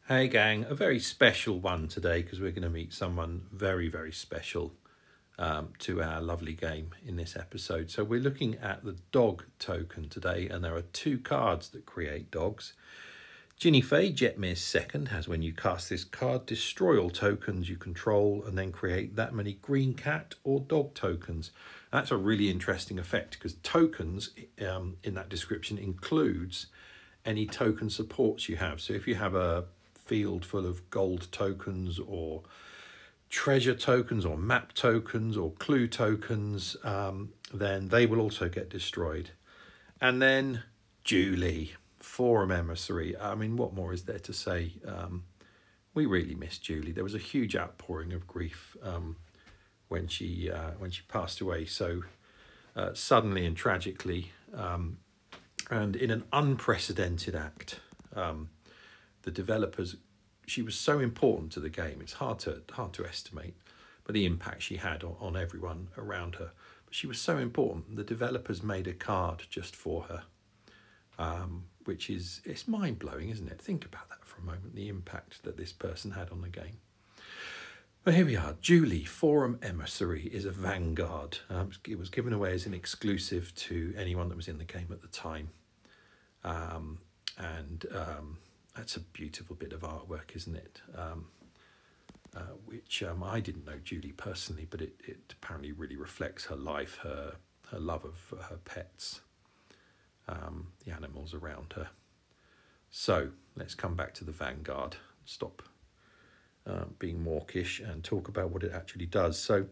Hey gang, a very special one today because we're going to meet someone very, very special to our lovely game in this episode. So we're looking at the dog token today, and there are two cards that create dogs. Ginny Fay, Jetmir's second, has when you cast this card, destroy all tokens you control and then create that many green cat or dog tokens. That's a really interesting effect because tokens in that description includes any token supports you have. So if you have a field full of gold tokens or treasure tokens or map tokens or clue tokens, then they will also get destroyed. And then Julie, Forum Emissary. I mean, what more is there to say? We really miss Julie. There was a huge outpouring of grief when she passed away so suddenly and tragically, and in an unprecedented act. The developers, she was so important to the game. It's hard to estimate, but the impact she had on everyone around her. But she was so important. The developers made a card just for her, which it's mind blowing, isn't it? Think about that for a moment. The impact that this person had on the game. But here we are. Julie, Forum Emissary, is a Vanguard. It was given away as an exclusive to anyone that was in the game at the time, that's a beautiful bit of artwork, isn't it? Which I didn't know Julie personally, but it apparently really reflects her life, her love of her pets, the animals around her. So let's come back to the Vanguard, stop being mawkish and talk about what it actually does. So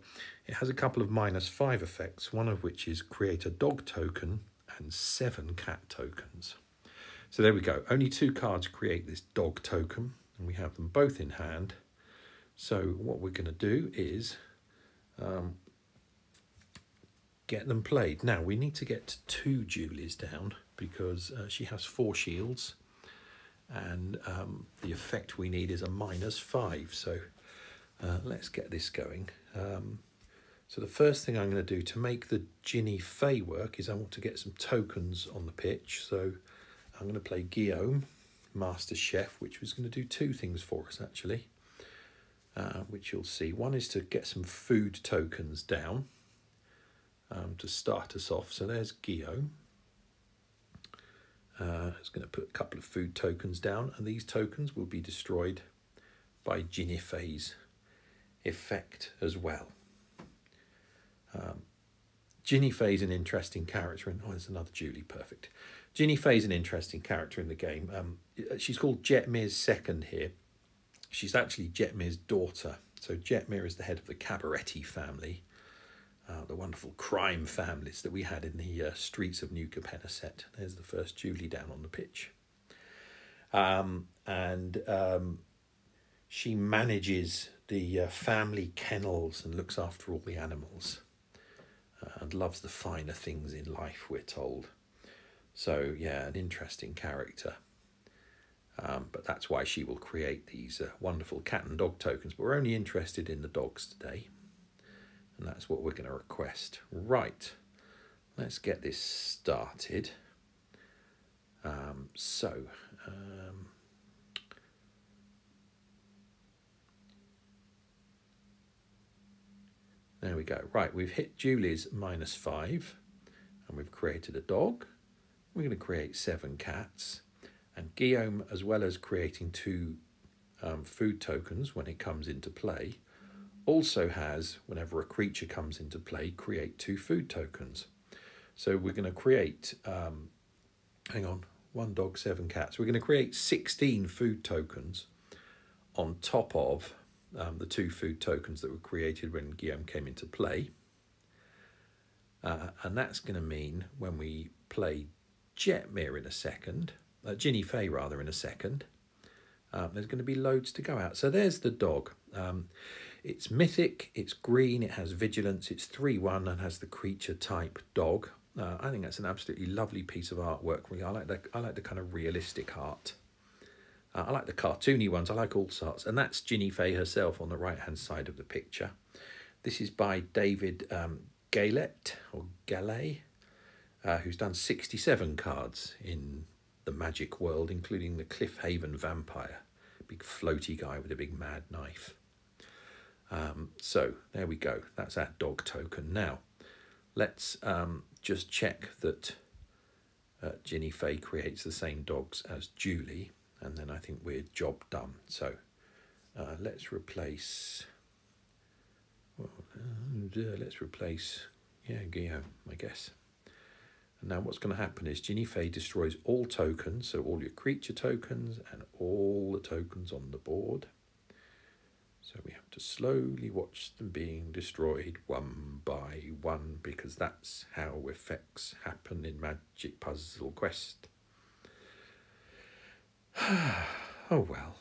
it has a couple of -5 effects, one of which is create a dog token and 7 cat tokens. So there we go. Only 2 cards create this dog token, and we have them both in hand. So what we're going to do is get them played. Now, we need to get 2 Julies down because she has 4 shields, and the effect we need is a -5. So let's get this going. So the first thing I'm going to do to make the Ginny Fay work is I want to get some tokens on the pitch. So I'm going to play Guillaume, Master Chef, which was going to do 2 things for us, actually, which you'll see. One is to get some food tokens down to start us off. So there's Guillaume. It's going to put a couple of food tokens down, and these tokens will be destroyed by Ginny Fay's effect as well. Ginny Fay's an interesting character, and there's another Julie, perfect. Ginny Fay's an interesting character in the game. She's called Jetmir's second here. She's actually Jetmir's daughter. So Jetmir is the head of the Cabaretti family, the wonderful crime families that we had in the streets of New Capenasset. There's the first Julie down on the pitch. She manages the family kennels and looks after all the animals, and loves the finer things in life, we're told. So, yeah, an interesting character. But that's why she will create these wonderful cat and dog tokens. But we're only interested in the dogs today. And that's what we're going to request. Right, let's get this started. There we go. Right, we've hit Julie's -5. And we've created a dog. We're going to create 7 cats, and Guillaume, as well as creating 2 food tokens when it comes into play, also has, whenever a creature comes into play, create 2 food tokens. So we're going to create, 1 dog, 7 cats. We're going to create 16 food tokens on top of the 2 food tokens that were created when Guillaume came into play. And that's going to mean when we play Jetmir in a second, Ginny Fay rather in a second, there's going to be loads to go out. So there's the dog. It's mythic, it's green, it has vigilance, it's 3/1 and has the creature type dog. I think that's an absolutely lovely piece of artwork. Really, I like the kind of realistic art. I like the cartoony ones. I like all sorts. And that's Ginny Fay herself on the right hand side of the picture. This is by David Galet, who's done 67 cards in the Magic world, including the Cliffhaven Vampire. big floaty guy with a big mad knife. So there we go. That's our dog token. Now, let's just check that Ginny Fay creates the same dogs as Julie, and then I think we're job done. So let's replace. Well, let's replace, Guillaume, I guess. And now what's going to happen is Ginny Fay destroys all tokens, so all your creature tokens and all the tokens on the board. So we have to slowly watch them being destroyed one by one, because that's how effects happen in Magic Puzzle Quest. Oh well.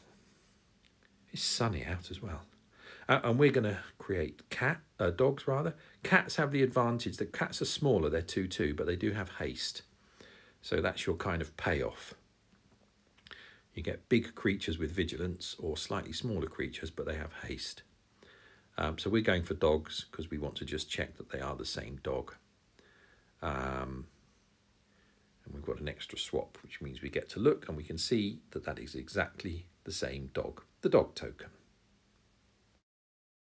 It's sunny out as well. And we're going to create dogs rather. Cats have the advantage that cats are smaller, they're 2/2, but they do have haste. So that's your kind of payoff. You get big creatures with vigilance or slightly smaller creatures, but they have haste. So we're going for dogs because we want to just check that they are the same dog. And we've got an extra swap, which means we get to look and we can see that that is exactly the same dog, the dog token.